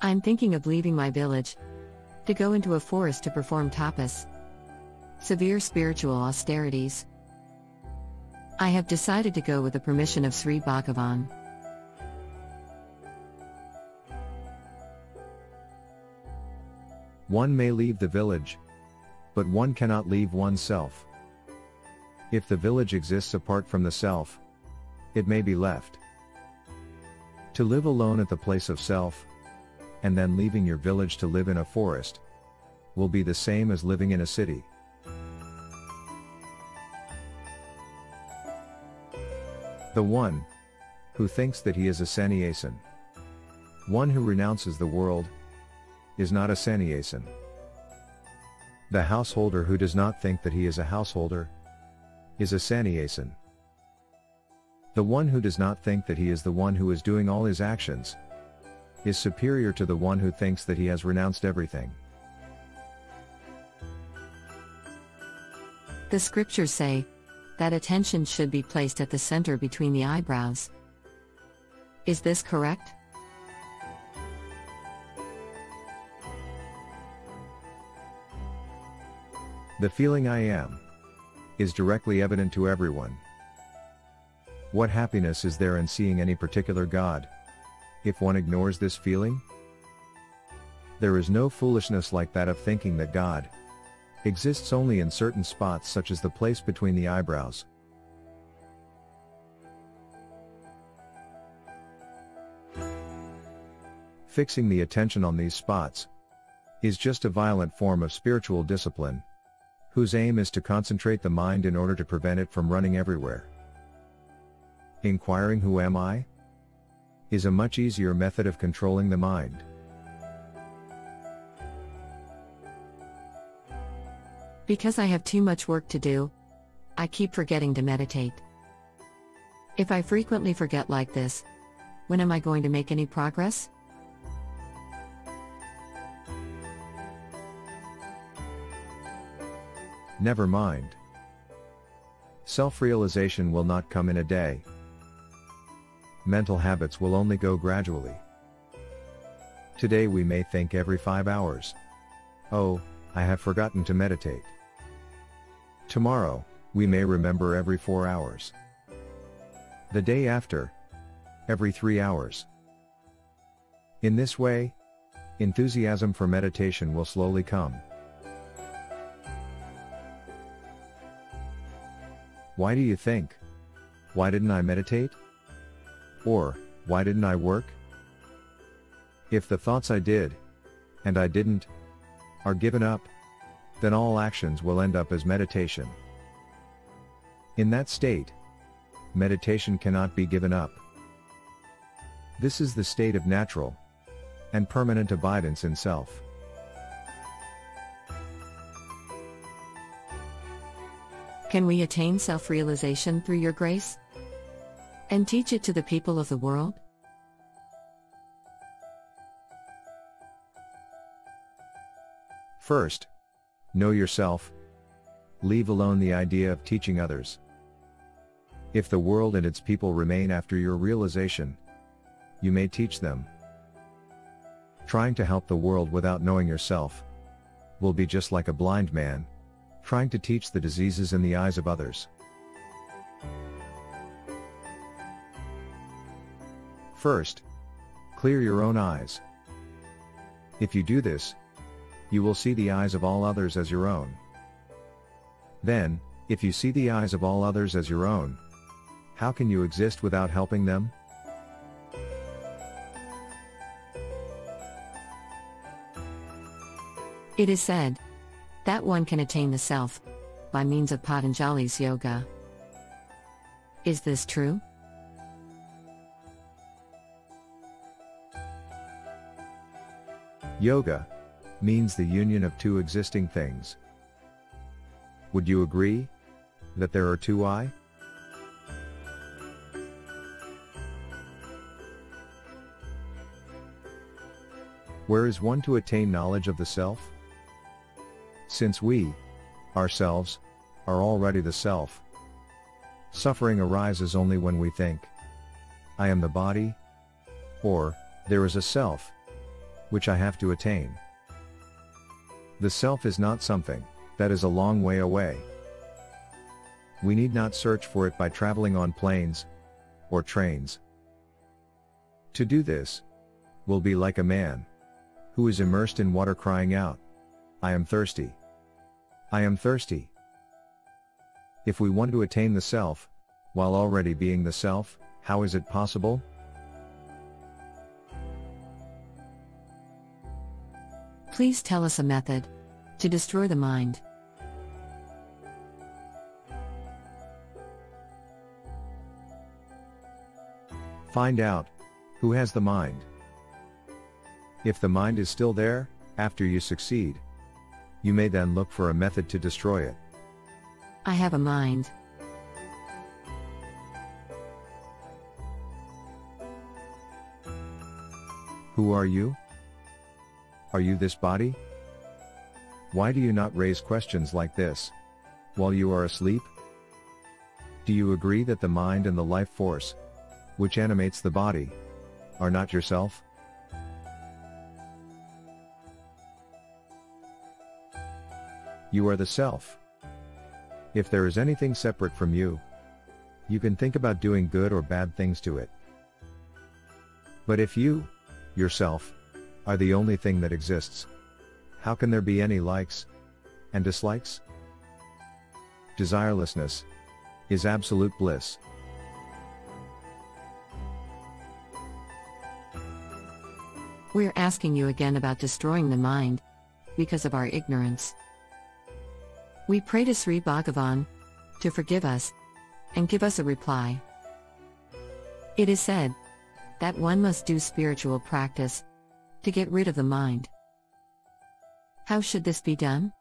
I'm thinking of leaving my village to go into a forest to perform tapas, severe spiritual austerities. I have decided to go with the permission of Sri Bhagavan. One may leave the village, but one cannot leave oneself. If the village exists apart from the self, it may be left. To live alone at the place of self, and then leaving your village to live in a forest, will be the same as living in a city. The one who thinks that he is a sannyasin, one who renounces the world, is not a sannyasin. The householder who does not think that he is a householder is a sannyasin. The one who does not think that he is the one who is doing all his actions is superior to the one who thinks that he has renounced everything. The scriptures say that attention should be placed at the center between the eyebrows. Is this correct? The feeling I am is directly evident to everyone. What happiness is there in seeing any particular God, if one ignores this feeling? There is no foolishness like that of thinking that God exists only in certain spots, such as the place between the eyebrows. Fixing the attention on these spots is just a violent form of spiritual discipline, whose aim is to concentrate the mind in order to prevent it from running everywhere. Inquiring "Who am I?" is a much easier method of controlling the mind. Because I have too much work to do, I keep forgetting to meditate. If I frequently forget like this, when am I going to make any progress? Never mind. Self-realization will not come in a day. Mental habits will only go gradually. Today we may think every 5 hours, "Oh, I have forgotten to meditate." Tomorrow, we may remember every 4 hours. The day after, every 3 hours. In this way, enthusiasm for meditation will slowly come. Why do you think, "Why didn't I meditate?" Or, "Why didn't I work?" If the thoughts "I did," and "I didn't," are given up, then all actions will end up as meditation. In that state, meditation cannot be given up. This is the state of natural and permanent abidance in self. Can we attain self-realization through your grace? And teach it to the people of the world? First, know yourself. Leave alone the idea of teaching others. If the world and its people remain after your realization, you may teach them. Trying to help the world without knowing yourself will be just like a blind man trying to teach the diseases in the eyes of others. First, clear your own eyes. If you do this, you will see the eyes of all others as your own. Then, if you see the eyes of all others as your own, how can you exist without helping them? It is said that one can attain the self by means of Patanjali's yoga. Is this true? Yoga means the union of two existing things. Would you agree that there are two I? Where is one to attain knowledge of the self? Since we, ourselves, are already the self, suffering arises only when we think, "I am the body," or "there is a self," which I have to attain. The self is not something that is a long way away. We need not search for it by traveling on planes or trains. To do this will be like a man who is immersed in water crying out, "I am thirsty. I am thirsty." If we want to attain the self, while already being the self, how is it possible? Please tell us a method to destroy the mind. Find out who has the mind. If the mind is still there, after you succeed, you may then look for a method to destroy it. I have a mind. Who are you? Are you this body? Why do you not raise questions like this while you are asleep? Do you agree that the mind and the life force, which animates the body, are not yourself? You are the self. If there is anything separate from you, you can think about doing good or bad things to it. But if you, yourself, are the only thing that exists, how can there be any likes and dislikes? Desirelessness is absolute bliss. We're asking you again about destroying the mind because of our ignorance. We pray to Sri Bhagavan to forgive us and give us a reply. It is said that one must do spiritual practice to get rid of the mind. How should this be done?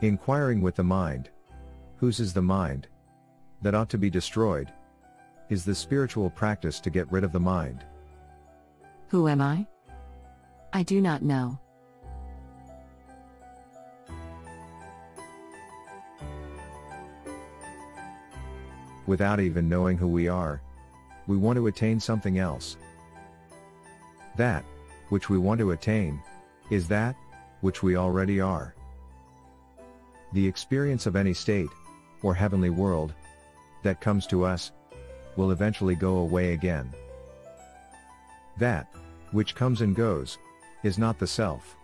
Inquiring with the mind, whose is the mind that ought to be destroyed, is the spiritual practice to get rid of the mind. Who am I? I do not know. Without even knowing who we are, we want to attain something else. That which we want to attain is that which we already are. The experience of any state or heavenly world that comes to us will eventually go away again. That which comes and goes is not the self.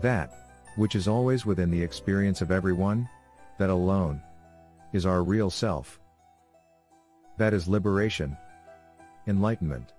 That which is always within the experience of everyone, that alone is our real self. That is liberation, enlightenment.